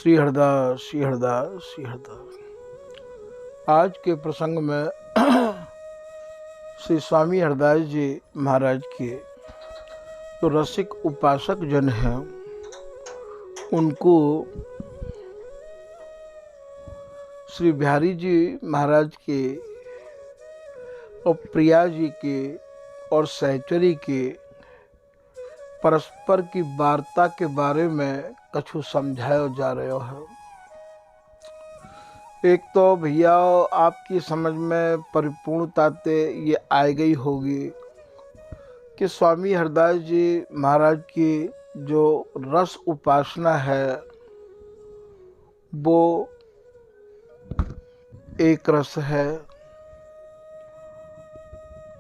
श्री हरदास श्री हरदास श्री हरदास। आज के प्रसंग में श्री स्वामी हरदास जी महाराज के जो रसिक उपासक जन हैं उनको श्री बिहारी जी महाराज के और प्रिया जी के और सहचरी के परस्पर की वार्ता के बारे में कछु समझाया जा रहा है। एक तो भैया आपकी समझ में परिपूर्णता ते ये आ गई होगी कि स्वामी हरदास जी महाराज की जो रस उपासना है वो एक रस है।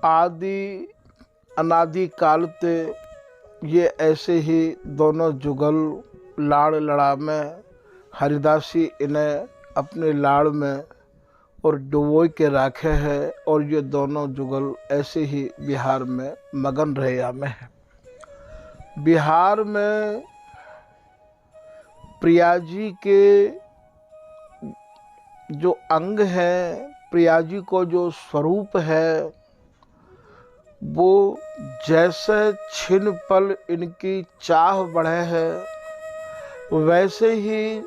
आदि अनादि काल ते ये ऐसे ही दोनों जुगल लाड़ लड़ा में हरिदासी इन्हें अपने लाड़ में और डुबो के रखे हैं और ये दोनों जुगल ऐसे ही बिहार में मगन रहे में है। बिहार में प्रिया जी के जो अंग हैं, प्रिया जी को जो स्वरूप है वो जैसे छिन पल इनकी चाह बढ़े है वैसे ही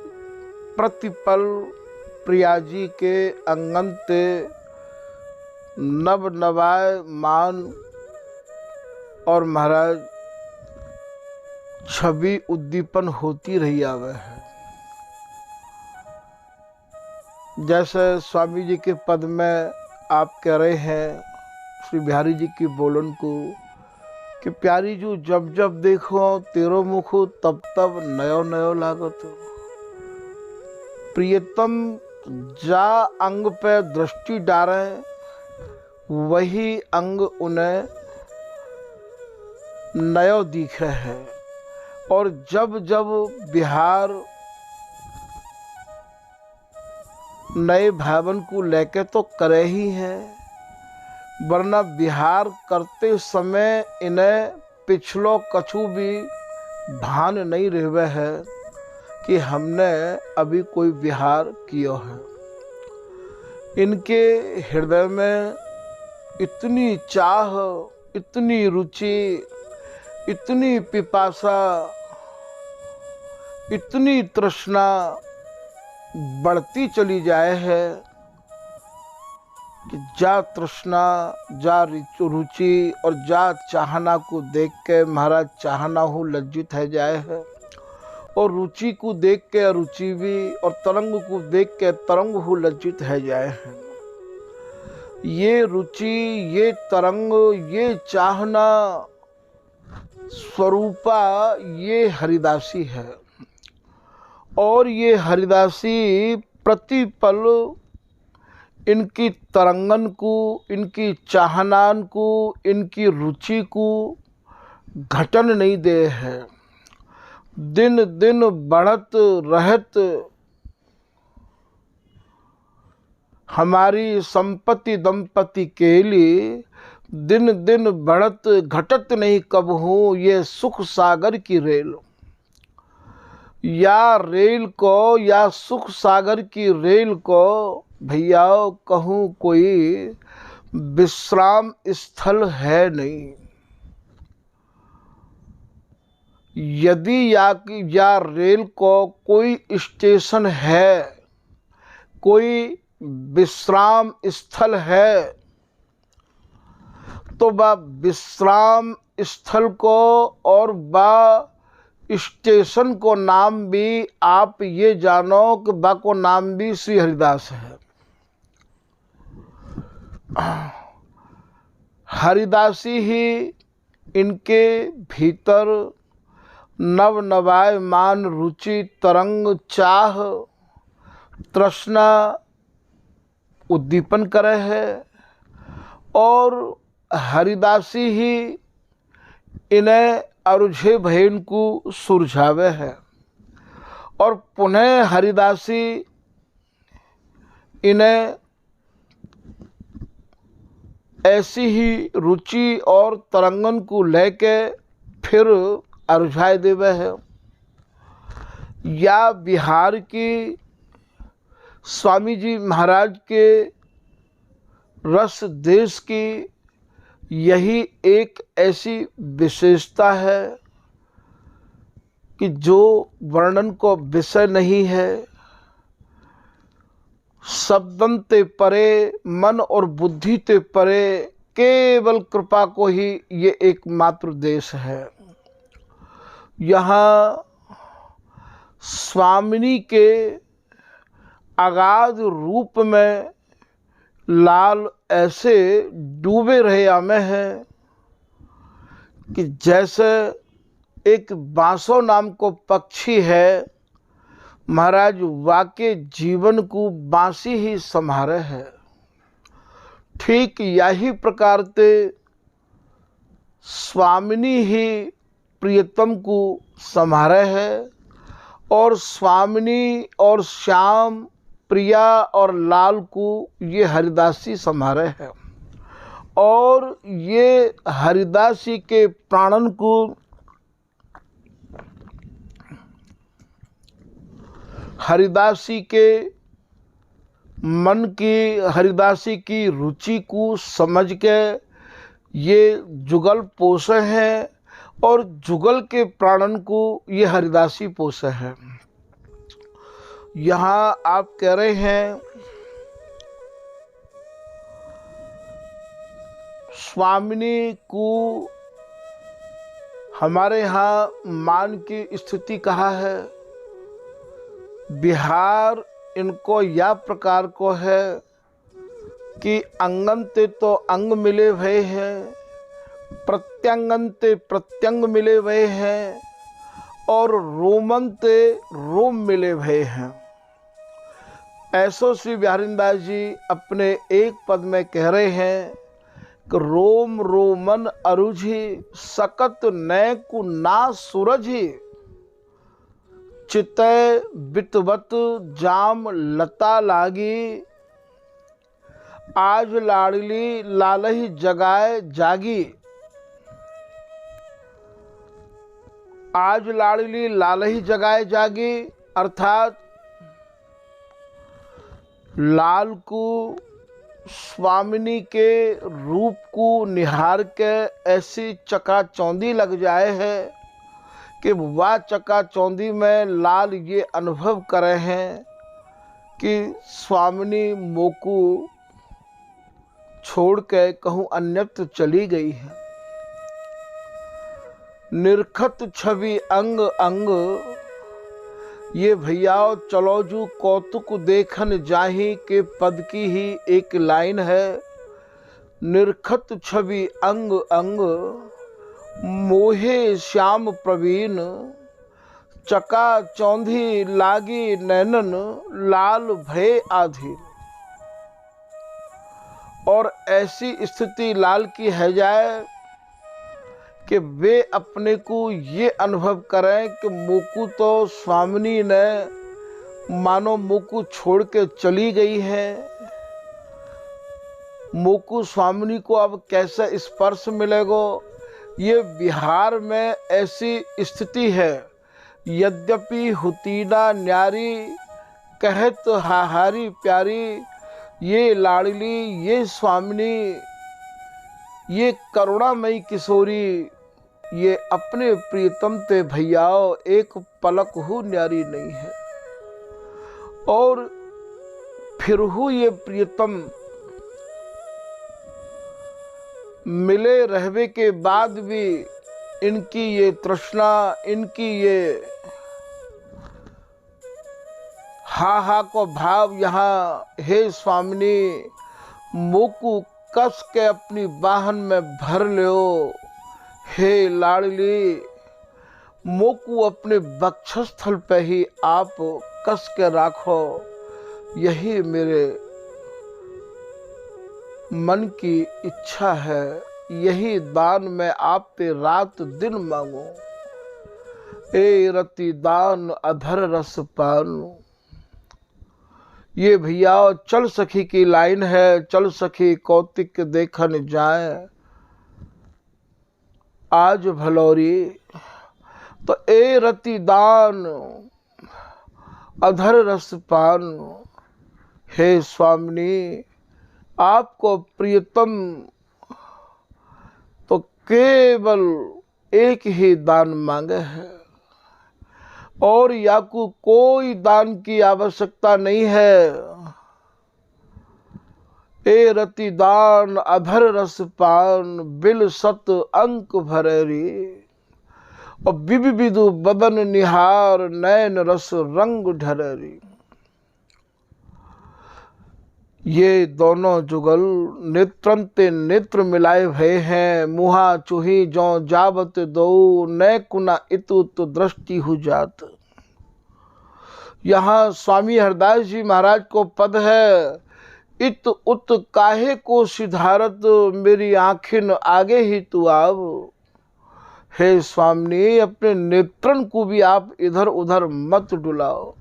प्रतिपल प्रिया जी के अंगन ते नव नवाय मान और महाराज छवि उद्दीपन होती रही आवे है। जैसे स्वामी जी के पद में आप कह रहे हैं श्री बिहारी जी की बोलन को कि प्यारी जू जब जब देखो तेरो मुख तब तब नयो नयो लागत। प्रियतम जा अंग पे दृष्टि डारे वही अंग उन्हें नयो दिखे है। और जब जब बिहार नए भावन को लेके तो करे ही है, वरना बिहार करते समय इन्हें पिछलो कछु भी भान नहीं रहे है कि हमने अभी कोई बिहार किया है। इनके हृदय में इतनी चाह, इतनी रुचि, इतनी पिपासा, इतनी तृष्णा बढ़ती चली जाए है कि जा तृष्णा, जा रुचि और जा चाहना को देख के महाराज चाहना हो लज्जित है जाए है। और रुचि को देख के रुचि भी और तरंग को देख के तरंग हो लज्जित है जाए है। ये रुचि, ये तरंग, ये चाहना स्वरूपा ये हरिदासी है। और ये हरिदासी प्रतिपल इनकी तरंगन को, इनकी चाहनान को, इनकी रुचि को घटन नहीं दे है। दिन दिन बढ़त रहत हमारी संपत्ति दंपति के लिए दिन दिन बढ़त घटत नहीं कब हो ये सुख सागर की रेल। या रेल को या सुख सागर की रेल को भैया कहूँ कोई विश्राम स्थल है नहीं। यदि या रेल को कोई स्टेशन है, कोई विश्राम स्थल है तो बा विश्राम स्थल को और बा स्टेशन को नाम भी आप ये जानो कि बा को नाम भी श्री हरिदास है। हरिदासी ही इनके भीतर नव नवाय मान रुचि तरंग चाह तृष्णा उद्दीपन करे है। और हरिदासी ही इन्हें अरुझे भयन को सुरझावे है। और पुनः हरिदासी इन्हें ऐसी ही रुचि और तरंगन को लेके फिर अरुझाए देवे है। या बिहार की स्वामी जी महाराज के रस देश की यही एक ऐसी विशेषता है कि जो वर्णन को विषय नहीं है। शब्दन ते परे, मन और बुद्धि ते परे, केवल कृपा को ही ये एकमात्र देश है। यहाँ स्वामिनी के अगाध रूप में लाल ऐसे डूबे रहे में हैं कि जैसे एक बांसो नाम को पक्षी है, महाराज वाके जीवन को बांसी ही संभारे है। ठीक यही प्रकार से स्वामिनी ही प्रियतम को संभारे है और स्वामिनी और श्याम, प्रिया और लाल को ये हरिदासी संभारे है। और ये हरिदासी के प्राणन को हरिदासी के मन की, हरिदासी की रुचि को समझ के ये जुगल पोषे हैं और जुगल के प्राणन को ये हरिदासी पोषे हैं। यहाँ आप कह रहे हैं स्वामिनी को हमारे यहाँ मान की स्थिति कहा है। बिहार इनको या प्रकार को है कि अंगन ते तो अंग मिले हुए हैं, प्रत्यंगन ते प्रत्यंग मिले हुए हैं और रोमन ते रोम मिले हुए हैं। ऐसो श्री बिहारीदास जी अपने एक पद में कह रहे हैं कि रोम रोमन अरुझी, सकत नय कु ना सूरझी, चितय बितवत जाम लता लागी, आज लाडली लालही जगाए जागी। आज लाडली लालही जगाए जागी अर्थात लाल को स्वामिनी के रूप को निहार के ऐसी चकाचौंधी लग जाए है कि वह चकाचौंधी में लाल ये अनुभव करे हैं कि स्वामिनी मोकू छोड़ के कहूँ अन्यत्र चली गई है। निरखत छवि अंग अंग, ये भैया चलो जू कौतुक देखन जाही के पद की ही एक लाइन है। निरखत छवि अंग अंग, मोहे श्याम प्रवीण, चका चौंधी लागी नैनन, लाल भय आधीन। और ऐसी स्थिति लाल की है जाए कि वे अपने को ये अनुभव करें कि मोकू तो स्वामिनी ने मानो मोकू छोड़ के चली गई है। मोकू स्वामिनी को अब कैसे स्पर्श मिलेगो। ये बिहार में ऐसी स्थिति है। यद्यपि हुतीना न्यारी, कहत हाहारी प्यारी, ये लाडली ये स्वामिनी ये करुणामयी किशोरी, ये अपने प्रियतम ते भैयाओ एक पलक हु न्यारी नहीं है। और फिर हु ये प्रियतम मिले रहवे के बाद भी इनकी ये तृष्णा, इनकी ये हा को भाव यहाँ, हे स्वामिनी मोकू कस के अपनी बाहन में भर लो, हे लाडली मोकू अपने वक्षस्थल पे ही आप कस के राखो, यही मेरे मन की इच्छा है, यही दान में आप पे रात दिन मांगो। ए रति दान अधर रस पान। ये भैया चल सखी की लाइन है। चल सखी कौतिक देखन जाए आज भलौरी। तो ए रति दान अधर रस पान। हे स्वामिनी, आपको प्रियतम तो केवल एक ही दान मांगे है और याकू कोई दान की आवश्यकता नहीं है। ए रति दान अधर रस पान, बिल सत अंक भरेरी। और बिबि बिदु बदन निहार, नैन रस रंग ढरेरी। ये दोनों जुगल नेत्रंते नेत्र मिलाए भय हैं। मुहा चूही जो जावत दो, न कुना इतु तो दृष्टि हो जात। यहाँ स्वामी हरदास जी महाराज को पद है, इत उत काहे को सिधारत, मेरी आँखिन आगे ही तू आव। हे स्वामी, अपने नेत्रन को भी आप इधर उधर मत डुलाओ।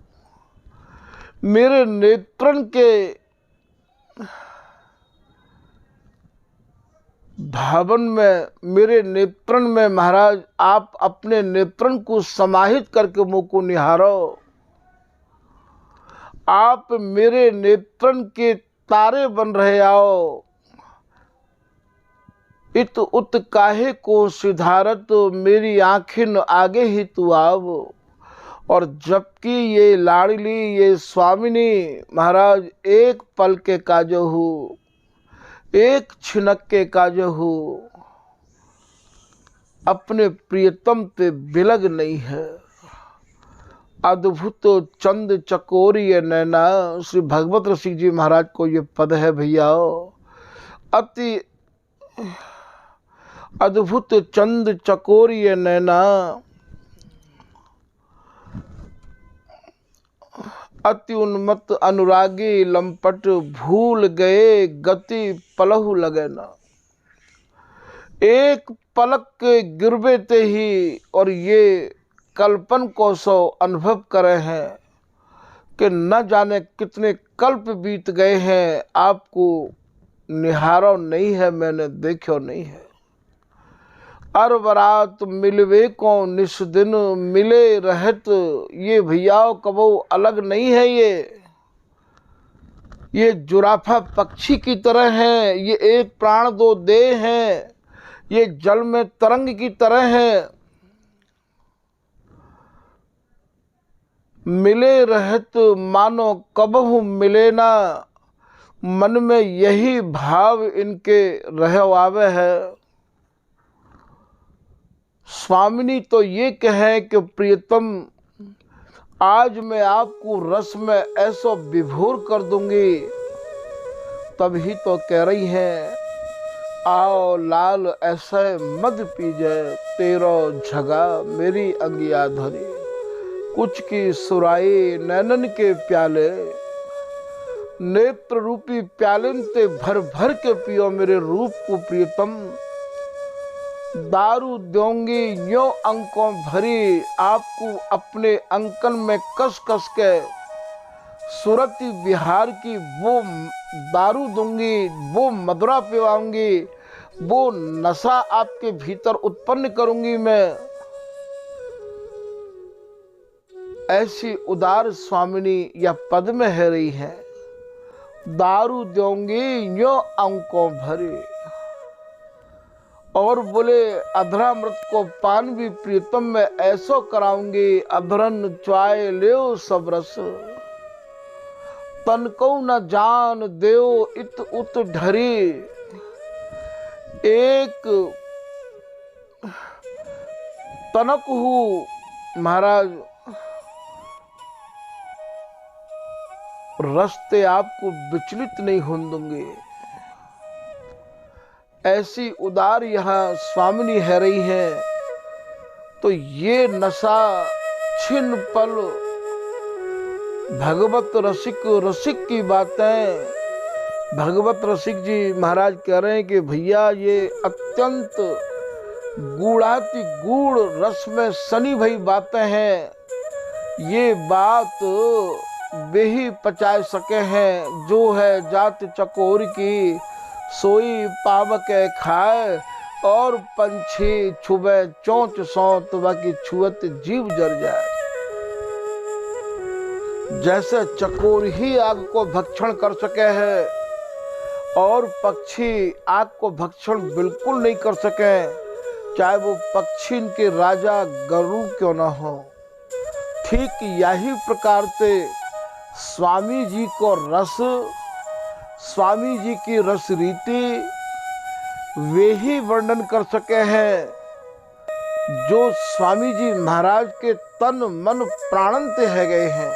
मेरे नेत्रन के भावन में, मेरे नेत्रन में महाराज आप अपने नेत्रन को समाहित करके मुझ को निहारो। आप मेरे नेत्रन के तारे बन रहे आओ। इत उत काहे को सिधारत, मेरी आँखिन आगे ही तू आव। और जबकि ये लाडली, ये स्वामिनी महाराज एक पल के काजो हो, एक छिनक के काजो हो, अपने प्रियतम पे बिलग नहीं है। अद्भुत चंद चकोरी नैना। श्री भगवत रसिक जी महाराज को ये पद है भैया। अति अद्भुत चंद चकोरी नैना, अति उन्मत्त अनुरागी लंपट, भूल गए गति पलहु लगे ना। एक पलक के गिरबे ते ही, और ये कल्पन को सो अनुभव करे हैं कि न जाने कितने कल्प बीत गए हैं, आपको निहारो नहीं है, मैंने देखो नहीं है। अर बरात मिलवे को निस दिन, मिले रहत ये भैया कबो अलग नहीं है। ये जुराफा पक्षी की तरह है, ये एक प्राण दो देह हैं, ये जल में तरंग की तरह है। मिले रहत मानो कबहू मिले ना, मन में यही भाव इनके रह आवे है। स्वामिनी तो ये कहे कि प्रियतम, आज मैं आपको रस में ऐसा विभोर कर दूंगी। तभी तो कह रही है, आओ लाल ऐसे मद पीजे, तेरो झगा मेरी अंगिया धरी। कुछ की सुराई नैनन के प्याले, नेत्र रूपी प्यालन ते भर भर के पियो मेरे रूप को प्रियतम। दारू दूंगी यो अंकों भरी, आपको अपने अंकन में कस कस के सूरती बिहार की वो दारू दूंगी, वो मदुरा पिवाऊंगी, वो नशा आपके भीतर उत्पन्न करूंगी मैं। ऐसी उदार स्वामिनी या पद में है रही है। दारू दूंगी यो अंकों भरी, और बोले अधरामृत को पान भी प्रीतम में ऐसो कराऊंगी। अधरन च्वाय ले सब रस, तन को न जान देव इत उत ढरी। एक तनक हूँ महाराज, रास्ते आपको विचलित नहीं होने दूंगे। ऐसी उदार यहाँ स्वामिनी है रही है। तो ये नशा छिन पल भगवत रसिक की बातें। भगवत रसिक जी महाराज कह रहे हैं कि भैया ये अत्यंत गूढ़ाति गूढ़ रस में सनी भई बातें हैं। ये बात वे ही पचा सके हैं, जो है जात चकोर की सोई पावक खाए, और पंछी छुबे चोंच सौत बाकी छुअत जीव जर जाए। जैसे चकोर ही आग को भक्षण कर सके है और पक्षी आग को भक्षण बिल्कुल नहीं कर सके, चाहे वो पक्षी के राजा गरुड़ क्यों न हो। ठीक यही प्रकार से स्वामी जी को रस, स्वामी जी की रस रीति वे ही वर्णन कर सके हैं जो स्वामी जी महाराज के तन मन प्राणन ते है गए हैं।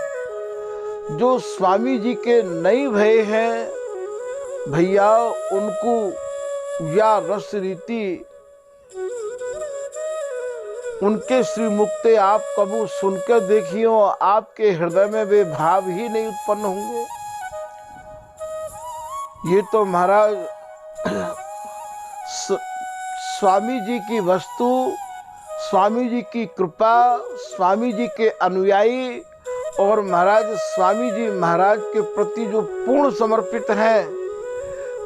जो स्वामी जी के नहीं भय हैं भैया, उनको या रस रीति उनके श्री मुक्ते आप कबू सुनकर देखियो, आपके हृदय में वे भाव ही नहीं उत्पन्न होंगे। ये तो महाराज स्वामी जी की वस्तु, स्वामी जी की कृपा, स्वामी जी के अनुयायी और महाराज स्वामी जी महाराज के प्रति जो पूर्ण समर्पित हैं,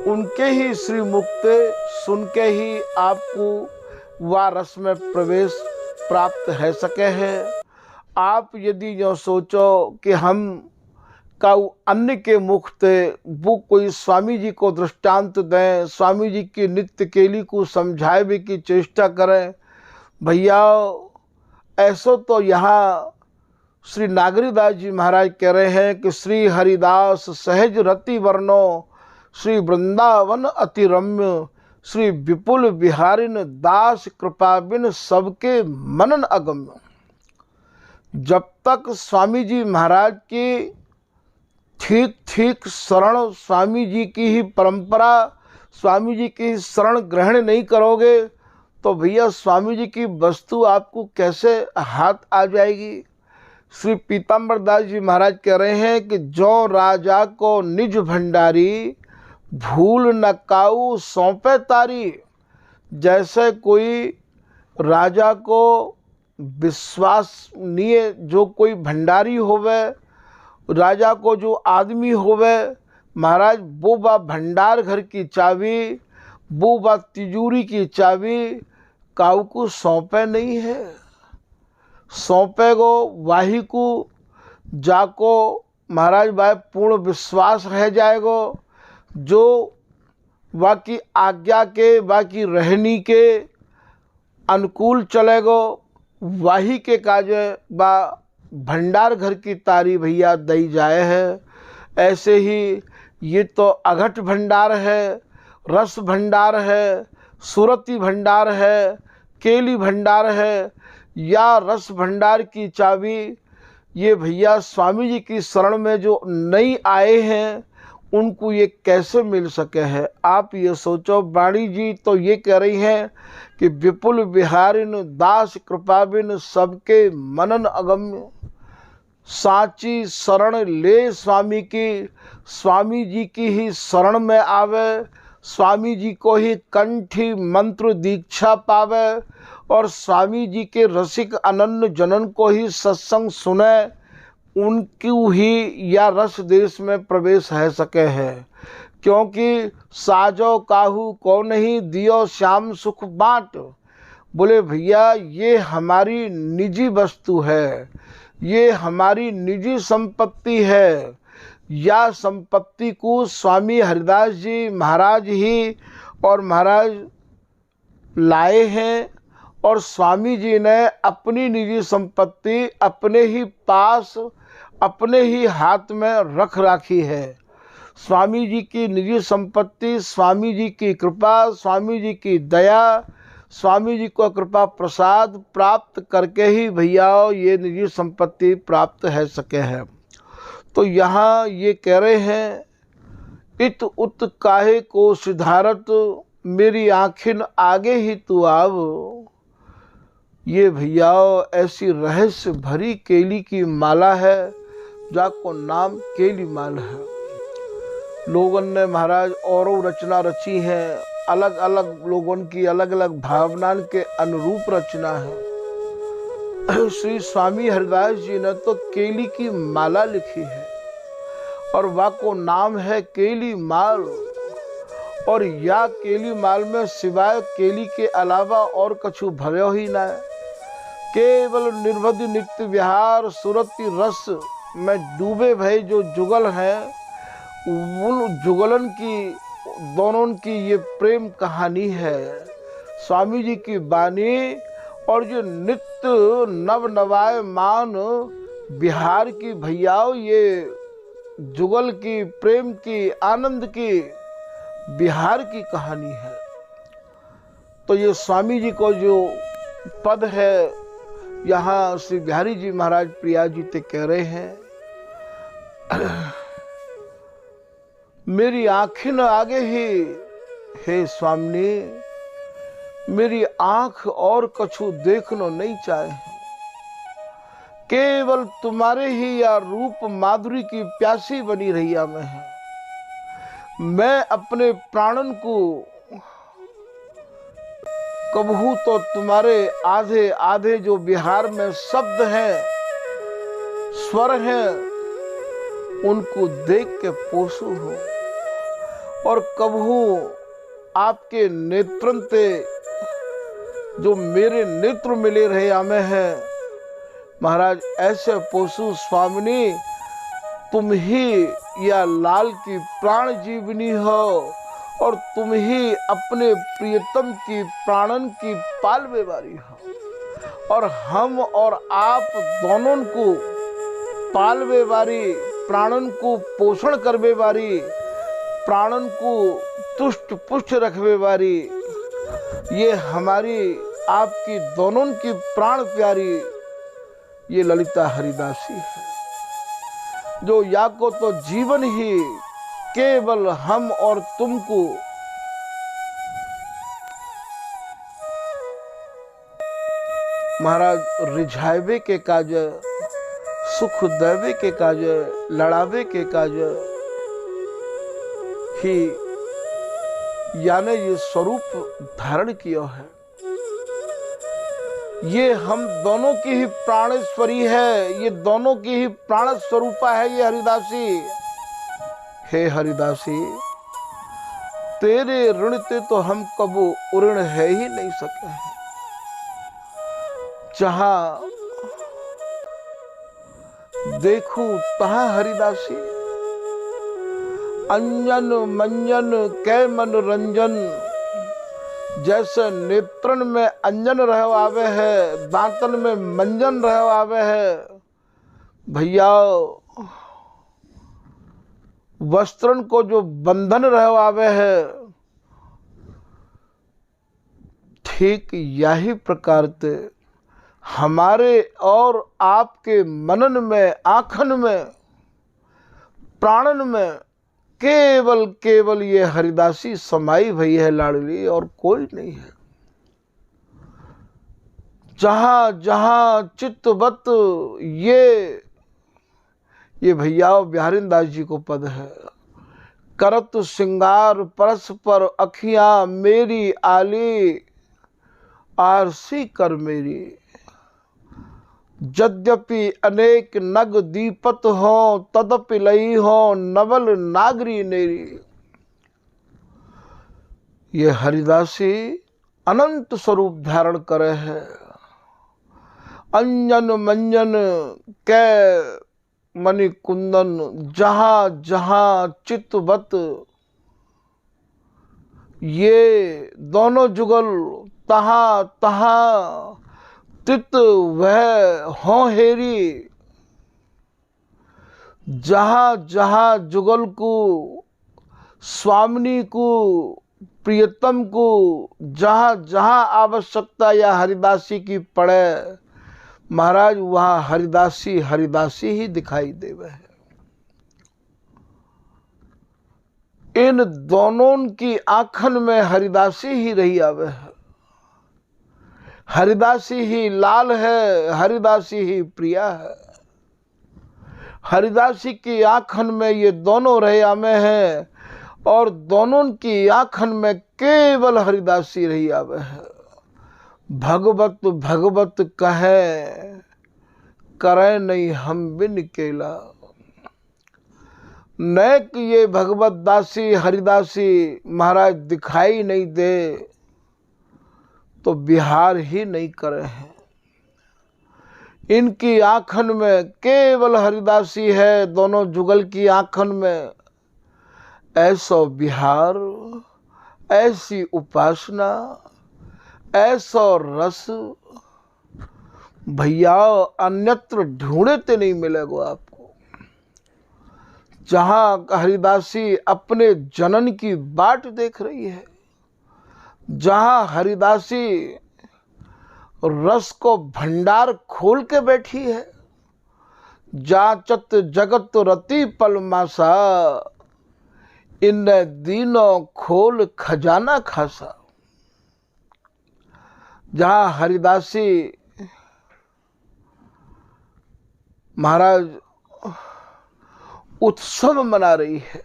उनके ही श्री मुक्ते सुन के ही आपको वह रस में प्रवेश प्राप्त है सके हैं। आप यदि यो सोचो कि हम का अन्य के मुख से वो कोई स्वामी जी को दृष्टांत दें, स्वामी जी की नित्य केली को समझाए भी की चेष्टा करें, भैया ऐसो तो यहाँ श्री नागरीदास जी महाराज कह रहे हैं कि श्री हरिदास सहज रति वर्णो, श्री वृंदावन अति रम्य, श्री विपुल बिहारिन दास कृपा बिन सबके मनन अगम्य। जब तक स्वामी जी महाराज की ठीक ठीक शरण, स्वामी जी की ही परंपरा, स्वामी जी की शरण ग्रहण नहीं करोगे तो भैया स्वामी जी की वस्तु आपको कैसे हाथ आ जाएगी। श्री पीताम्बर दास जी महाराज कह रहे हैं कि जो राजा को निज भंडारी, भूल न काऊ सौंपे तारी। जैसे कोई राजा को विश्वसनीय जो कोई भंडारी होवे, राजा को जो आदमी होवे महाराज, वो बा भंडार घर की चाबी, वो बा तिजोरी की चाबी काऊ को सौंपे नहीं है। सौंपे गो वाही को जाको महाराज भाई पूर्ण विश्वास रह जाएगो, जो बाकी आज्ञा के, बाकी रहनी के अनुकूल चलेगो, वाही के काजे बा भंडार घर की तारी भैया दई जाए है। ऐसे ही ये तो अघट भंडार है, रस भंडार है, सुरती भंडार है, केली भंडार है, या रस भंडार की चाबी ये भैया स्वामी जी की शरण में जो नहीं आए हैं उनको ये कैसे मिल सके है। आप ये सोचो, वाणी जी तो ये कह रही हैं कि विपुल बिहारिन दास कृपा बिन सबके मनन अगम्य। साची शरण ले स्वामी की, स्वामी जी की ही शरण में आवे, स्वामी जी को ही कंठी मंत्र दीक्षा पावे और स्वामी जी के रसिक अनन्य जनन को ही सत्संग सुने, उनकी ही या रस देश में प्रवेश है सके है। क्योंकि साजो काहू को नहीं दियो श्याम सुख बाँट। बोले भैया ये हमारी निजी वस्तु है, ये हमारी निजी संपत्ति है। या संपत्ति को स्वामी हरिदास जी महाराज ही और महाराज लाए हैं और स्वामी जी ने अपनी निजी संपत्ति अपने ही पास, अपने ही हाथ में रख राखी है। स्वामी जी की निजी संपत्ति, स्वामी जी की कृपा, स्वामी जी की दया, स्वामी जी को कृपा प्रसाद प्राप्त करके ही भैया ये निजी संपत्ति प्राप्त है सके है। तो यहाँ ये कह रहे हैं, इत उत काहे को सिधारत, मेरी आँखिन आगे ही तू आव। ये भैया ऐसी रहस्य भरी केली की माला है जाको नाम केली माल है। लोगों ने महाराज औरों रचना रची है, अलग अलग लोगों की अलग अलग भावना के अनुरूप रचना है। श्री स्वामी हरिदास जी ने तो केली की माला लिखी है और वह को नाम है केली माल। और या केली माल में सिवाय केली के अलावा और कछु भयो ही ना है। केवल निर्वधि नित्य विहार सुरति रस में डूबे भय जो जुगल हैं, उन जुगलन की, दोनों की ये प्रेम कहानी है। स्वामी जी की वाणी और जो नित्य नव नवाय मान बिहार की भैयाओं, ये जुगल की, प्रेम की, आनंद की, बिहार की कहानी है। तो ये स्वामी जी को जो पद है, यहाँ श्री बिहारी जी महाराज प्रिया जी ते कह रहे हैं, मेरी आँखें न आगे ही हे स्वामी, मेरी आँख और कछु देखनो नहीं चाहे, केवल तुम्हारे ही या रूप माधुरी की प्यासी बनी रहिया में है। मैं अपने प्राणन को कबहू तो तुम्हारे आधे आधे जो बिहार में शब्द हैं, स्वर हैं, उनको देख के पोषू हूँ, और कबहू आपके नेत्रंते जो मेरे नेत्र मिले रहे आमे हैं महाराज, ऐसे पोषु स्वामिनी, तुम ही या लाल की प्राण जीवनी हो, और तुम ही अपने प्रियतम की प्राणन की पालवे वाली हो, और हम और आप दोनों को पालवे वाली, प्राणन को पोषण करवे वाली, प्राणन को तुष्ट पुष्ट रखवे वाली, ये हमारी आपकी दोनों की प्राण प्यारी ये ललिता हरिदासी है, जो या को तो जीवन ही केवल हम और तुमको महाराज रिझावे के काज, सुख देवे के काज, लड़ावे के काज ही यानी ये स्वरूप धारण किया है। ये हम दोनों की ही प्राणेश्वरी है, ये दोनों की ही प्राण स्वरूपा है ये हरिदासी। हे हरिदासी, तेरे ऋण ते तो हम कबू उऋण है ही नहीं सके हैं। जहां देखूं तहां हरिदासी, अंजन मंजन कै मन रंजन, जैसे नेत्रन में अंजन रह आवे है, दांतन में मंजन रह आवे है, भैया वस्त्रन को जो बंधन रह आवे है, ठीक यही प्रकार से हमारे और आपके मनन में, आँखन में, प्राणन में केवल केवल ये हरिदासी समाई भई है लाडली, और कोई नहीं है। जहां जहां चित्तवत ये भैया बिहारी दास जी को पद है। करत श्रृंगार परस्पर अखियां मेरी आली, आरसी कर मेरी, यद्यपि अनेक नग दीपत हो, तदपि लई हो नवल नागरी नेरी। ये हरिदासी अनंत स्वरूप धारण करे है। अंजन मंजन कै मणि कुंदन, जहां जहां चित्तवत, ये दोनों जुगल तहां तहां तित वह हो हेरी। जहां जहां जुगल को, स्वामिनी को, प्रियतम को, जहां जहां आवश्यकता या हरिदासी की पड़े महाराज, वहां हरिदासी हरिदासी ही दिखाई देवे है। इन दोनों की आंखन में हरिदासी ही रही आवे है। हरिदासी ही लाल है, हरिदासी ही प्रिया है। हरिदासी की आंखन में ये दोनों रहे आमे हैं, और दोनों की आंखन में केवल हरिदासी रही आवे है। भगवत भगवत कहे, करे नहीं हम बिन केला। नैक ये भगवत दासी हरिदासी महाराज दिखाई नहीं दे तो बिहार ही नहीं करे हैं। इनकी आंखन में केवल हरिदासी है, दोनों जुगल की आंखन में ऐसो विहार, ऐसी उपासना, ऐसो रस भैया अन्यत्र ढूंढे ते नहीं मिलेगा आपको। जहां हरिदासी अपने जनन की बाट देख रही है, जहां हरिदासी रस को भंडार खोल के बैठी है, जाचत जगत रति पलमासा, इन दीनों खोल खजाना खासा। जहां हरिदासी महाराज उत्सव मना रही है,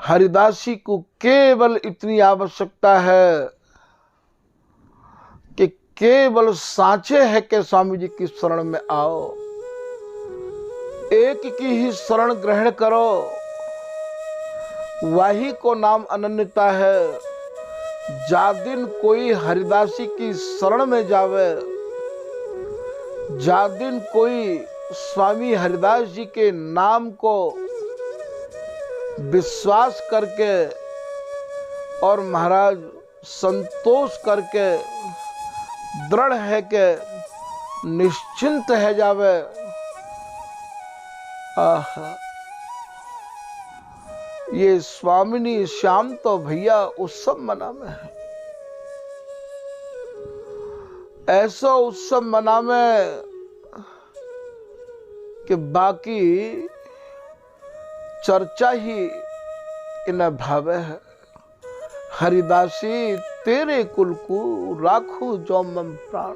हरिदासी को केवल इतनी आवश्यकता है कि केवल सांचे है कि स्वामी जी की शरण में आओ, एक की ही शरण ग्रहण करो, वही को नाम अनन्यता है। जा दिन कोई हरिदासी की शरण में जावे, जा दिन कोई स्वामी हरिदास जी के नाम को विश्वास करके और महाराज संतोष करके दृढ़ है कि निश्चिंत है जावे, आहा ये स्वामिनी श्याम तो भैया उत्सव मना में है। ऐसा उत्सव मना में कि बाकी चर्चा ही इन भावे है। हरिदासी तेरे कुल को राखो जो मम प्राण।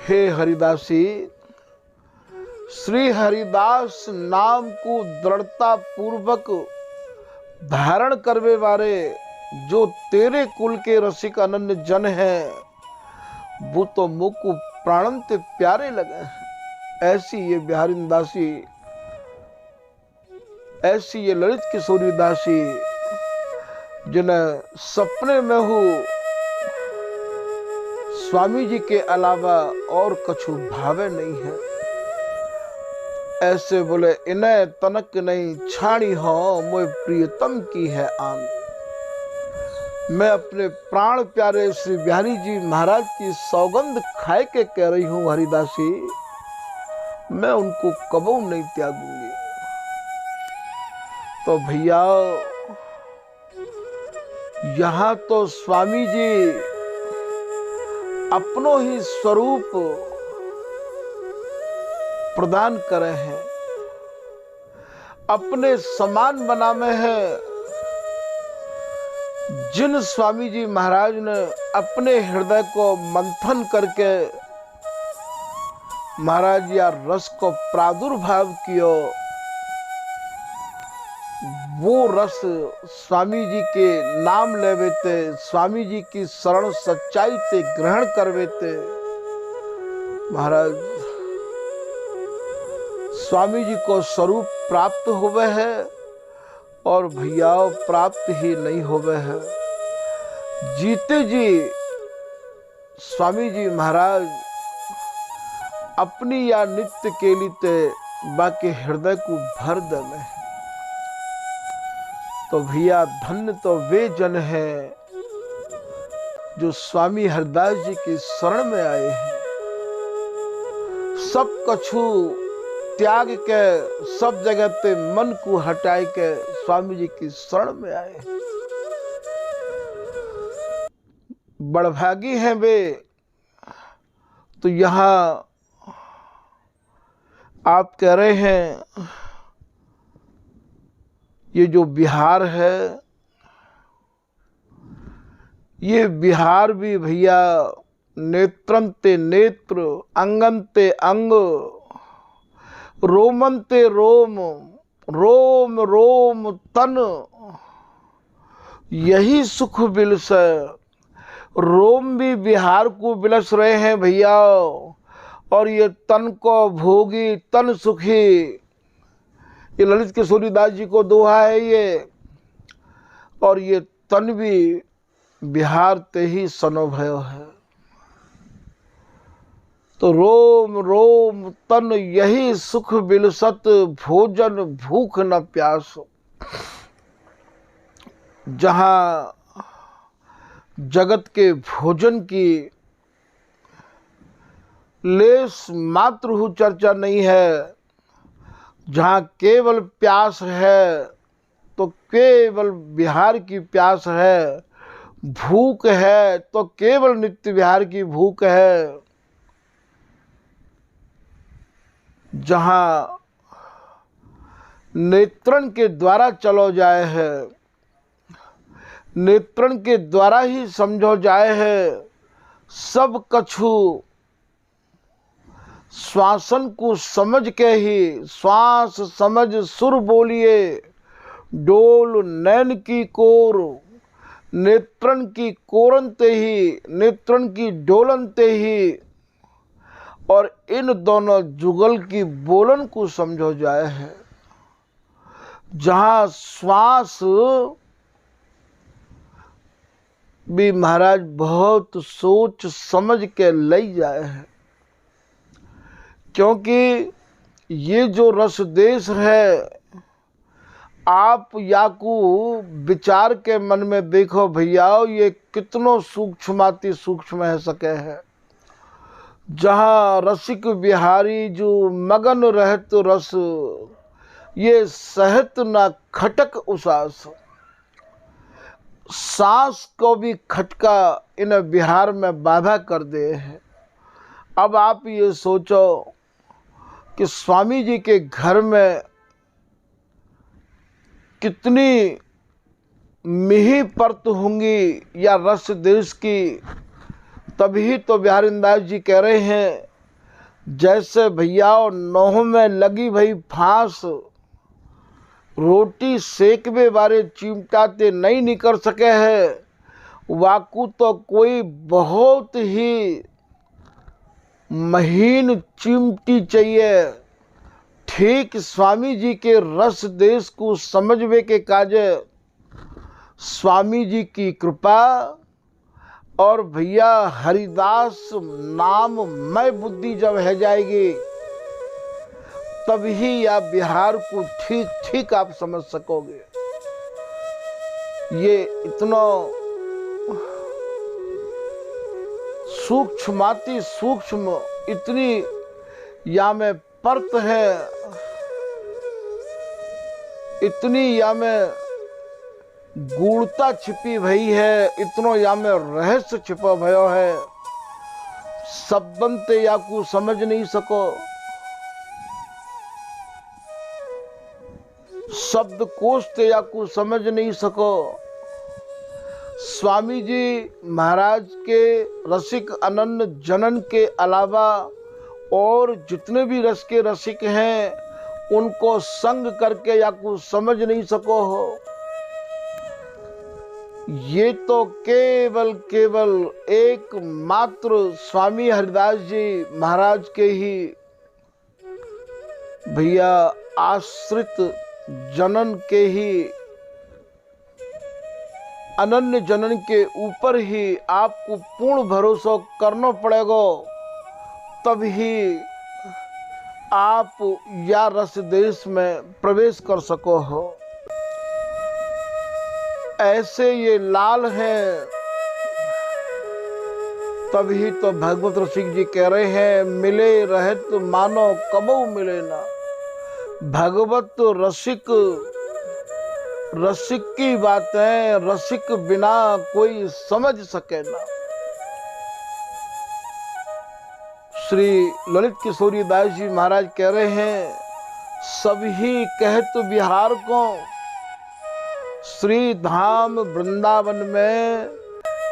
हे हरिदासी, श्री हरिदास नाम को दृढ़ता पूर्वक धारण करवे वाले जो तेरे कुल के रसिक अनन्य जन हैं, वो तो मुख को प्राणम ते प्यारे लगे हैं। ऐसी ये बिहारी दासी, ऐसी ये ललित किशोरी दासी, जिन्हें सपने में हो स्वामी जी के अलावा और कछु भावे नहीं है। ऐसे बोले इन्हें तनक नहीं छाणी हो, मोए प्रियतम की है आन। मैं अपने प्राण प्यारे श्री बिहारी जी महाराज की सौगंध खाए के कह रही हूँ हरिदासी, मैं उनको कबू नहीं त्यागूंगी। तो भैया यहां तो स्वामी जी अपनो ही स्वरूप प्रदान करे हैं, अपने समान बना में है। जिन स्वामी जी महाराज ने अपने हृदय को मंथन करके महाराज या रस को प्रादुर्भाव कियो, वो रस स्वामी जी के नाम लेवे ते, स्वामी जी की शरण सच्चाई ते ग्रहण करवे ते महाराज स्वामी जी को स्वरूप प्राप्त होवे है। और भैया प्राप्त ही नहीं होवे है, जीते जी स्वामी जी महाराज अपनी या नित्य के लिए बाकी हृदय को भर देवे। तो भैया धन्य तो वे जन हैं जो स्वामी हरिदास जी की शरण में आए हैं, सब कछु त्याग के, सब जगह पे मन को हटाए के स्वामी जी की शरण में आए। बड़भागी हैं वे। तो यहाँ आप कह रहे हैं ये जो बिहार है, ये बिहार भी भैया नेत्रं ते नेत्र, अंगन ते अंग, रोमन ते रोम, रोम रोम तन, यही सुख बिलस। रोम भी बिहार को बिलस रहे हैं भैया, और ये तन को भोगी तन सुखी। ये ललित किशोरी दास जी को दोहा है ये। और ये तन भी बिहार ते ही सनो भयो है। तो रोम रोम तन यही सुख बिलसत, भोजन भूख न प्यास। जहाँ जगत के भोजन की लेस मात्र हु चर्चा नहीं है, जहाँ केवल प्यास है तो केवल बिहार की प्यास है, भूख है तो केवल नित्य विहार की भूख है। जहाँ नेत्रण के द्वारा चलो जाए है, नेत्रण के द्वारा ही समझो जाए है, सब कछु श्वासन को समझ के ही, श्वास समझ सुर बोलिए, डोल नैन की कोर, नेत्रण की कोरनते ही, नेत्रण की डोलनते ही, और इन दोनों जुगल की बोलन को समझो जाए है। जहाँ श्वास भी महाराज बहुत सोच समझ के ले जाए है, क्योंकि ये जो रस देश है, आप याकू विचार के मन में देखो भैया, ये कितनो सूक्ष्माति सूक्ष्म है सके है। जहाँ रसिक बिहारी जो मगन रहत रस, ये सहत ना खटक उसास। सांस को भी खटका इन बिहार में बाधा कर दे है। अब आप ये सोचो कि स्वामी जी के घर में कितनी मिही परत होंगी या रस देश की, तभी तो बिहारीदास जी कह रहे हैं, जैसे भैया नोह में लगी भई फांस, रोटी सेकवे बारे चिमटाते नहीं निकल सके है, वाकू तो कोई बहुत ही महीन चिमटी चाहिए। ठीक स्वामी जी के रस देश को समझवे के काजे स्वामी जी की कृपा और भैया हरिदास नाम में बुद्धि जब है जाएगी, तभी आप बिहार को ठीक ठीक आप समझ सकोगे। ये इतना सूक्ष्माति सूक्ष्म, इतनी या में परत है, इतनी या में गूढ़ता छिपी भई है, इतनो या में रहस्य छिपा भयो है, शब्दंते या को समझ नहीं सको, शब्द कोश ते या को समझ नहीं सको। स्वामी जी महाराज के रसिक अनन्य जनन के अलावा और जितने भी रस के रसिक हैं, उनको संग करके या को समझ नहीं सको हो। ये तो केवल केवल एक मात्र स्वामी हरिदास जी महाराज के ही भैया आश्रित जनन के ही, अनन्य जनन के ऊपर ही आपको पूर्ण भरोसा करना पड़ेगा, तभी आप या रस देश में प्रवेश कर सको हो। ऐसे ये लाल हैं, तभी तो भगवत रसिक जी कह रहे हैं, मिले रहत मानो कबू मिले ना। भगवत रसिक, रसिक की बातें रसिक बिना कोई समझ सके ना। श्री ललित किशोरी दास जी महाराज कह रहे हैं, सभी कहत बिहार को श्री धाम वृंदावन में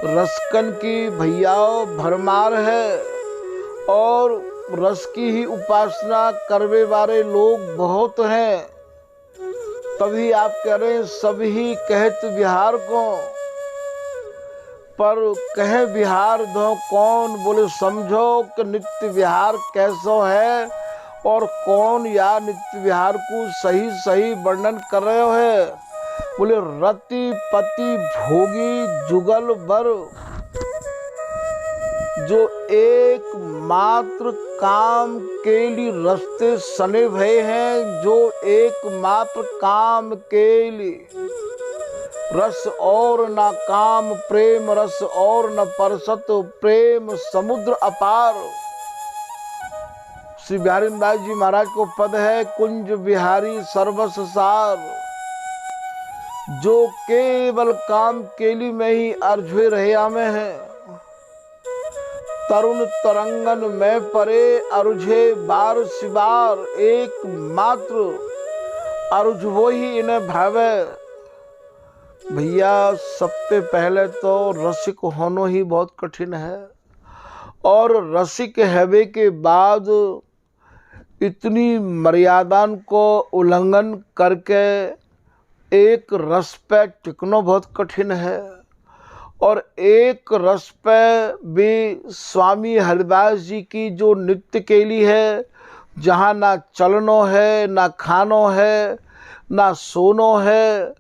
रसकन की भैयाओ भरमार है, और रस की ही उपासना करने वाले लोग बहुत हैं। तभी आप कह रहे हैं सभी कहत बिहार को, पर कहे बिहार दो कौन, बोले समझो कि नित्य विहार कैसो है, और कौन या नित्य विहार को सही सही वर्णन कर रहे हो है। बोले रति पति भोगी जुगल बर, जो एकमात्र काम के लिए रास्ते सने भये हैं, जो एकमात्र काम के लिए रस और न काम प्रेम रस और न परसत प्रेम समुद्र अपार। श्री बिहारी दास जी महाराज को पद है कुंज बिहारी सर्वस सार, जो केवल काम केली में ही अर्झे रहिया में है। तरुण तरंगन में परे अर्झे बार सिबार, एकमात्र अर्झ वो ही इन्हें भावे। भैया सबसे पहले तो रसिक होना ही बहुत कठिन है, और रसिक हैवे के बाद इतनी मर्यादा को उल्लंघन करके एक रस पे टिकना बहुत कठिन है। और एक रस पे भी स्वामी हरिदास जी की जो नित्य केली है, जहाँ ना चलनो है ना खानो है ना सोनो है,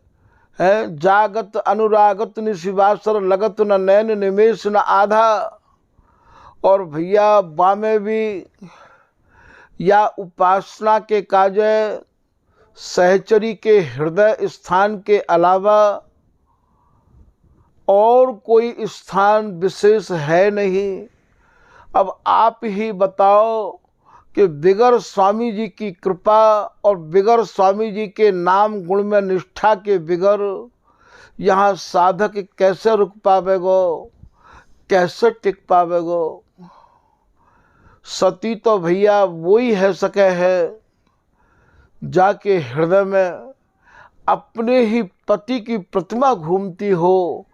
जागत अनुरागत निशिवासर लगत न नैन निमेश न आधा। और भैया बामे भी या उपासना के काजे सहचरी के हृदय स्थान के अलावा और कोई स्थान विशेष है नहीं। अब आप ही बताओ कि बिगर स्वामी जी की कृपा और बिगर स्वामी जी के नाम गुण में निष्ठा के बिगर यहाँ साधक कैसे रुक पावेगो, कैसे टिक पावेगो। सती तो भैया वो ही है सके है जाके हृदय में अपने ही पति की प्रतिमा घूमती हो,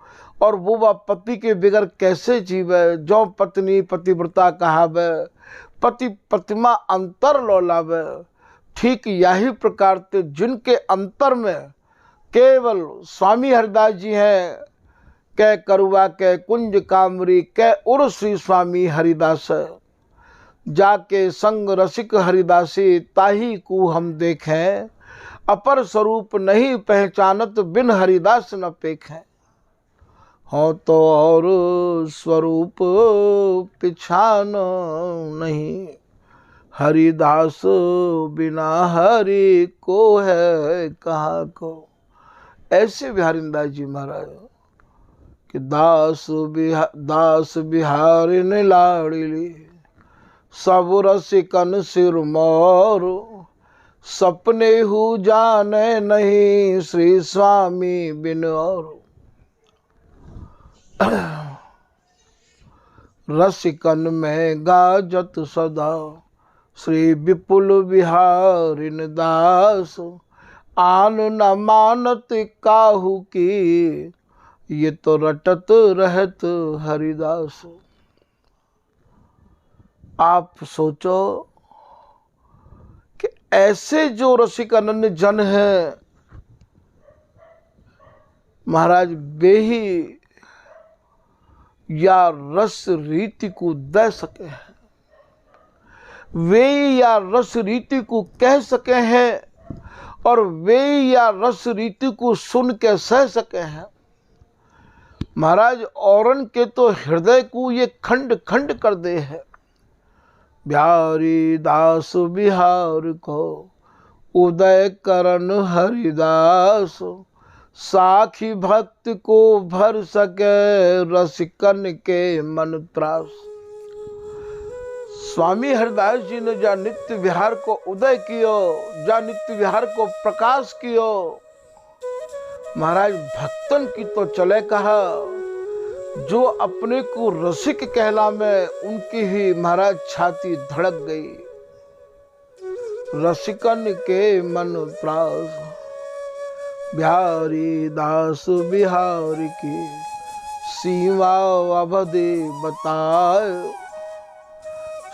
और वो वह पति के बिगर कैसे जीवे। जो पत्नी पतिव्रता कहावे, पति प्रतिमा अंतर लौलावे। ठीक यही प्रकार से जिनके अंतर में केवल स्वामी हरिदास जी हैं, कै करुआ कै कुंज कामरी कै उर श्री स्वामी हरिदास। जाके संग रसिक हरिदासी ताही को हम देखें, अपर स्वरूप नहीं पहचानत बिन हरिदास न पेखें। हो तो और स्वरूप पिछान नहीं, हरिदास बिना हरि को है कहाँ को। ऐसे बिहारी दास जी महाराज कि दास बिहारी ने लाड़ली, सब रसिकन सिर मोर, सपने हु जाने नहीं श्री स्वामी बिन और। रसिकन में गाजत सदा श्री विपुल बिहारिन दास, आन न मानत काहू की, ये तो रटत रहत हरिदास। आप सोचो कि ऐसे जो रसिक अनन्य जन है महाराज, वे ही या रस रीति को दे सके हैं, वे या रस रीति को कह सके हैं, और वे या रस रीति को सुन के सह सके हैं। महाराज औरन के तो हृदय को ये खंड खंड कर दे है। बिहारी दास बिहार को उदय करन हरिदास, साखी भक्त को भर सके रसिकन के मन त्रास। स्वामी हरिदास जी ने जा नित्य विहार को उदय कियो, जा नित्य विहार को प्रकाश कियो, महाराज भक्तन की तो चले कहा। जो अपने को रसिक कहला में उनकी ही महाराज छाती धड़क गई। रसिकन के मन त्रास, बिहारी दास बिहारी की सीमा अवधि बताए,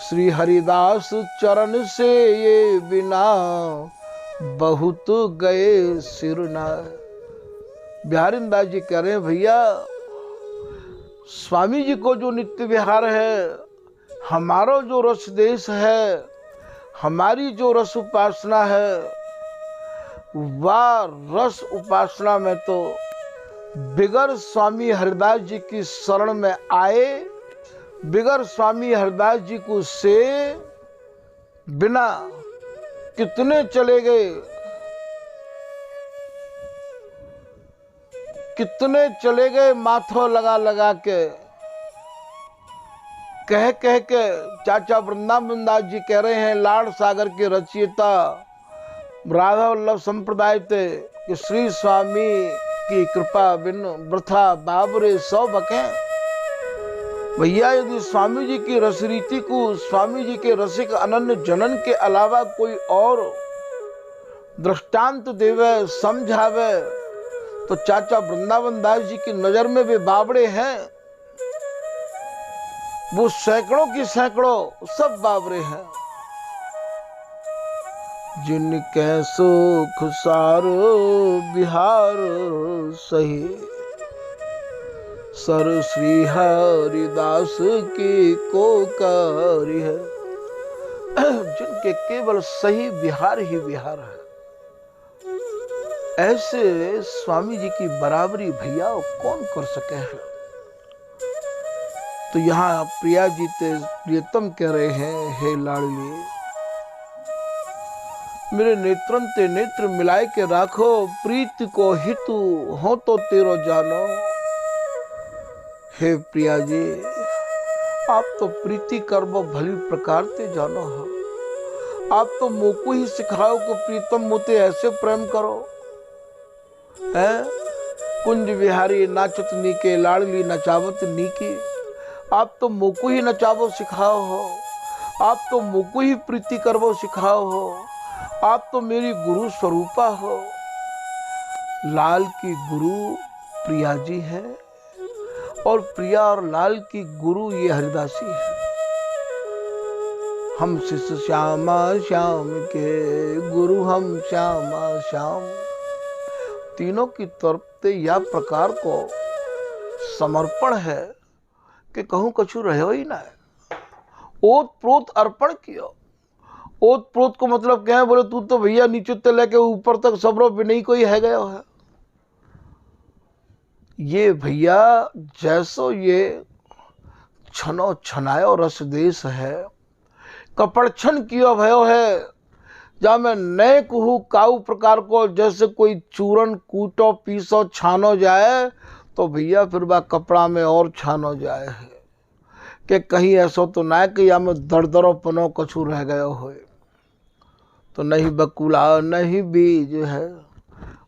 श्री हरिदास चरण से ये बिना बहुत गए सिरनाए। बिहारी दास जी कह रहे हैं भैया, स्वामी जी को जो नित्य विहार है, हमारो जो रस देश है, हमारी जो रस उपासना है, वाह रस उपासना में तो बिगर स्वामी हरिदास जी की शरण में आए, बिगर स्वामी हरिदास जी को से बिना कितने चले गए, कितने चले गए माथो लगा लगा के, कह कह के। चाचा वृंदावन दास जी कह रहे हैं, लाड़ सागर के रचयिता राधा वल्लभ संप्रदाय थे कि श्री स्वामी की कृपा बिन वृथा बाबरे सौ बके। भैया यदि स्वामी जी की रसरीति को, स्वामी जी के रसिक अनन्य जनन के अलावा कोई और दृष्टांत देवे, समझावे, तो चाचा वृंदावन दास जी की नजर में वे बाबड़े हैं। वो सैकड़ों की सैकड़ों सब बाबरे हैं। जिनके सुख सारो बिहार सही, सर श्री हरिदास की को करी है। जिनके केवल सही बिहार ही बिहार है, ऐसे स्वामी जी की बराबरी भैया कौन कर सके हैं। तो यहाँ प्रिया जी ते प्रियतम कह रहे हैं, हे लाडली मेरे नेत्रन ते नेत्र मिलाए के राखो, प्रीत को हितु हो तो तेरो जानो। हे प्रिया जी आप तो प्रीति करबो भली प्रकार ते जानो हो। आप तो मोको ही सिखाओ को प्रीतम मोते ऐसे प्रेम करो है। कुंज विहारी नाचत नीके, लाडली नचावत नीकी। आप तो मोको ही नचावो सिखाओ हो, आप तो मोको ही प्रीति करवो सिखाओ हो। आप तो मेरी गुरु स्वरूपा हो। लाल की गुरु प्रिया जी है और प्रिया और लाल की गुरु ये हरिदासी है। हम शिष्य श्यामा श्याम के गुरु, हम श्यामा श्याम। तीनों की तरफ से यह प्रकार को समर्पण है कि कहूं कछु रहो ही ना है। ओत प्रोत अर्पण कियो। ओत प्रोत को मतलब क्या है, बोले तू तो भैया नीचे से लेके ऊपर तक सबरो नहीं कोई है गया है। ये भैया जैसो ये छनो छनायो रस देश है, कपड़छन कियो भयो है। जा मैं नए कहू काऊ प्रकार को, जैसे कोई चूरन कूटो पीसो छानो जाए तो भैया फिर वह कपड़ा में और छानो जाए है कि कहीं ऐसा तो ना कि या में दरदरो पनो कछु रह गयो हो। तो नहीं बकुला नहीं बीज है,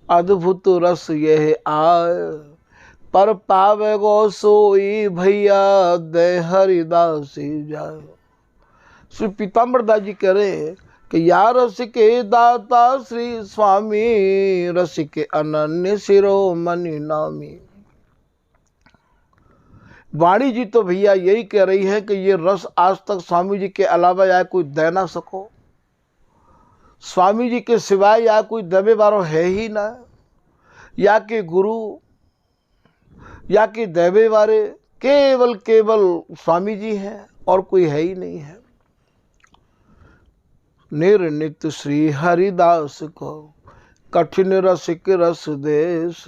अद्भुत रस यह आए, पर पावे गो सोई भैया दे हरिदासी जाए। श्री पीताम्बर दास जी कह रहे हैं कि या रस के दाता श्री स्वामी, रस के अनन्य शिरोमणि नामी। वाणी जी तो भैया यही कह रही है कि ये रस आज तक स्वामी जी के अलावा या कोई दे ना सको। स्वामी जी के सिवाय या कोई दबे बारो है ही ना, या के गुरु या के देवे वारे केवल केवल स्वामी जी हैं और कोई है ही नहीं है। निर्नित श्री हरिदास को कठिन रसिक रस देश,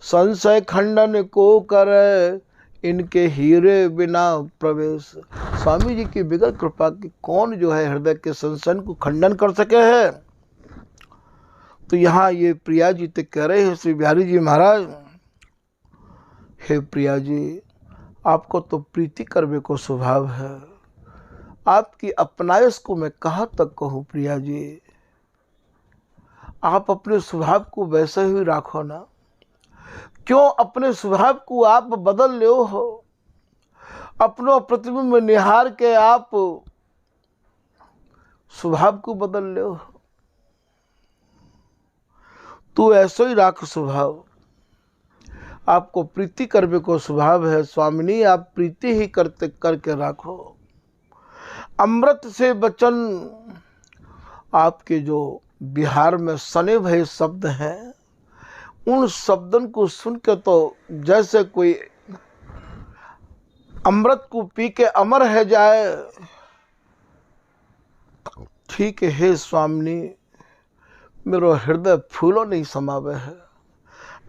संशय खंडन को करे इनके हीरे बिना प्रवेश। स्वामी जी की बिगड़ कृपा की कौन जो है हृदय के संशय को खंडन कर सके है। तो यहाँ ये प्रिया जी तो कह रहे हैं श्री बिहारी जी महाराज, हे प्रिया जी आपको तो प्रीति करने को स्वभाव है, आपकी अपनाइश को मैं कहाँ तक कहूँ। प्रिया जी आप अपने स्वभाव को वैसे ही राखो ना, क्यों अपने स्वभाव को आप बदल ले हो। अपनों प्रतिबिंब निहार के आप स्वभाव को बदल ले हो। तू ऐसे ही राख स्वभाव। आपको प्रीति करने को स्वभाव है स्वामिनी, आप प्रीति ही करते करके राखो। अमृत से वचन आपके जो बिहार में सने भय शब्द हैं, उन शब्दन को सुन के तो जैसे कोई अमृत को पी के अमर है जाए। ठीक है स्वामिनी, मेरो हृदय फूलों नहीं समावे है।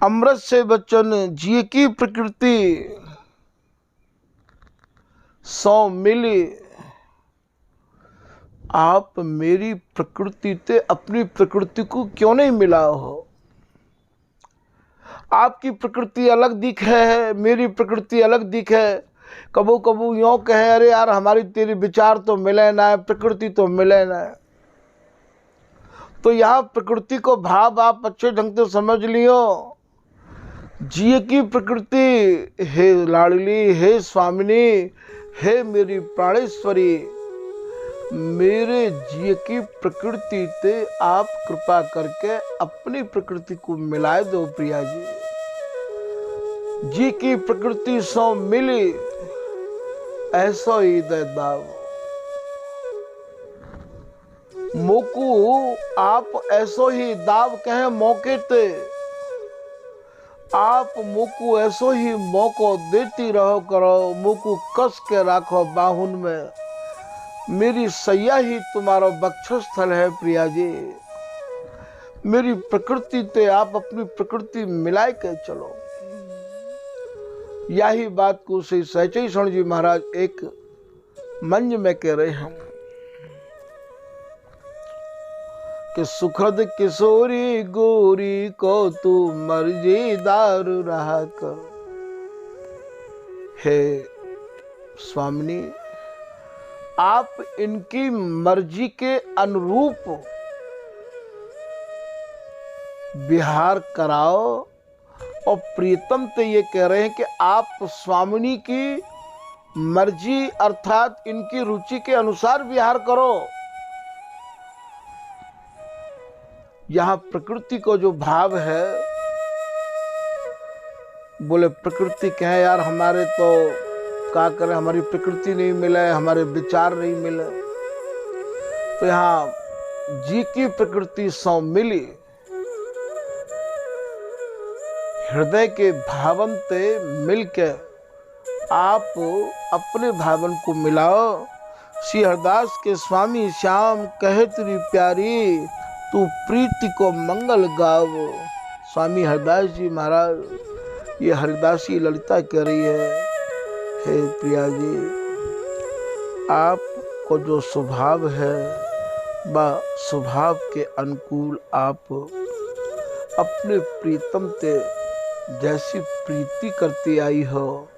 अमृत से बचन जिए की प्रकृति सौ मिली। आप मेरी प्रकृति ते अपनी प्रकृति को क्यों नहीं मिला हो? आपकी प्रकृति अलग दिखे है, मेरी प्रकृति अलग दिखे। कबू कबू यूं कहे, अरे यार हमारी तेरी विचार तो मिले ना, प्रकृति तो मिले ना। तो यहाँ प्रकृति को भाव आप अच्छे ढंग से समझ लियो। जिए की प्रकृति हे लाडली, हे स्वामिनी, हे मेरी प्राणेश्वरी, मेरे जिए की प्रकृति ते आप कृपा करके अपनी प्रकृति को मिलाए दो प्रिया जी। जी की प्रकृति सो मिली ऐसो ही दे दाव। मोकू आप ऐसो ही दाव कहे मौके ते, आप मोकू ऐसो ही मौको देती रहो करो। मोकू कस के राखो बाहुन में, मेरी सैया ही तुम्हारा वक्षस्थल है प्रिया जी। मेरी प्रकृति ते आप अपनी प्रकृति मिलाए के चलो। यही बात को श्री सहचैषण जी महाराज एक मंज में कह रहे हैं कि सुखद किशोरी गोरी को तू मर्जी दारू रहा कर। हे स्वामिनी, आप इनकी मर्जी के अनुरूप विहार कराओ। और प्रीतम तो ये कह रहे हैं कि आप स्वामिनी की मर्जी अर्थात इनकी रुचि के अनुसार विहार करो। यहाँ प्रकृति को जो भाव है, बोले प्रकृति कहे यार हमारे तो क्या करें, हमारी प्रकृति नहीं मिले, हमारे विचार नहीं मिले। तो यहाँ जी की प्रकृति सौ मिली, हृदय के भावन ते मिलके आप अपने भावन को मिलाओ। श्री हरदास के स्वामी श्याम कहे तेरी प्यारी, तू प्रीति को मंगल गावो। स्वामी हरदास जी महाराज ये हरिदासी ललिता कह रही है, हे प्रिया जी, आपको जो स्वभाव है वह स्वभाव के अनुकूल आप अपने प्रीतम ते जैसी प्रीति करती आई हो,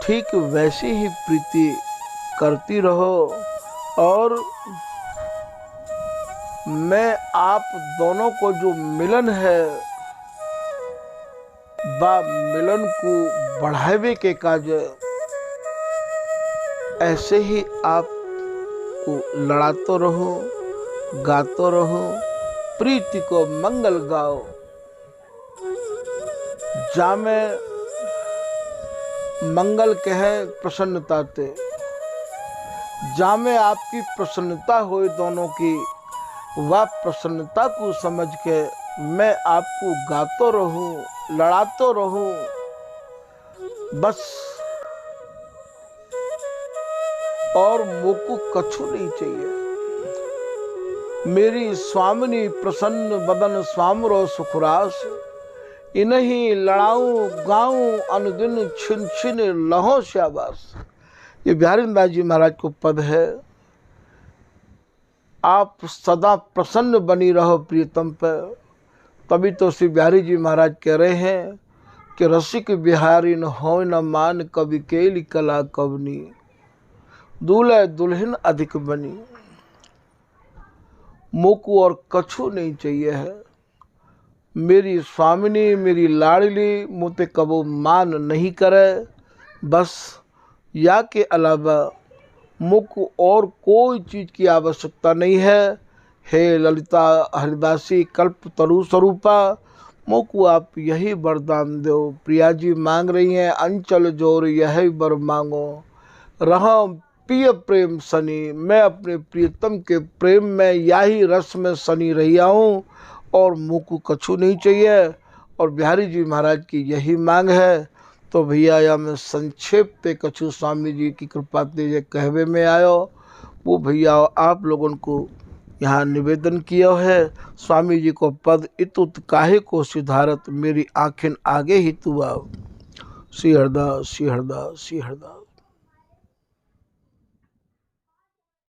ठीक वैसी ही प्रीति करती रहो। और मैं आप दोनों को जो मिलन है बा मिलन को बढ़ावे के काज ऐसे ही आप को लड़ाते रहो, गाते रहो, प्रीति को मंगल गाओ। जामे मंगल कहे प्रसन्नता ते, जामे आपकी प्रसन्नता हो दोनों की, वह प्रसन्नता को समझ के मैं आपको गातो रहूं, लड़ातो रहूं, बस और मोको कछु नहीं चाहिए। मेरी स्वामिनी प्रसन्न बदन स्वामरो सुखरास, इन्हीं लड़ाऊं गाऊं अनुदिन छिन छिन लहो शाबास। ये बिहारीदास जी महाराज को पद है। आप सदा प्रसन्न बनी रहो प्रियतम पर। तभी तो श्री बिहारी जी महाराज कह रहे हैं कि रसिक बिहारी न हो न मान, कवि केली कला कवनी, दूल्हे दुल्हन अधिक बनी। मोको और कछु नहीं चाहिए है। मेरी स्वामिनी मेरी लाडली मुझे कबो मान नहीं करे, बस या के अलावा मुझको और कोई चीज़ की आवश्यकता नहीं है। हे ललिता हरिदासी कल्प तरु स्वरूपा, मुझको आप यही वरदान दो। प्रिया जी मांग रही हैं, अंचल जोर यही वर मांगो, रहा प्रिय प्रेम सनी। मैं अपने प्रियतम के प्रेम में यही रस में सनी रही हूँ और मुझको कछु नहीं चाहिए। और बिहारी जी महाराज की यही मांग है। तो भैया या मैं संक्षेप पे कछु स्वामी जी की कृपा से कहवे में आयो, वो भैया आप लोगों को यहाँ निवेदन किया है, स्वामी जी को पद इतुत काहे को सिधारत, मेरी आँखें आगे ही तू आव। श्री हरदास, श्री हरदास, श्री हरदास।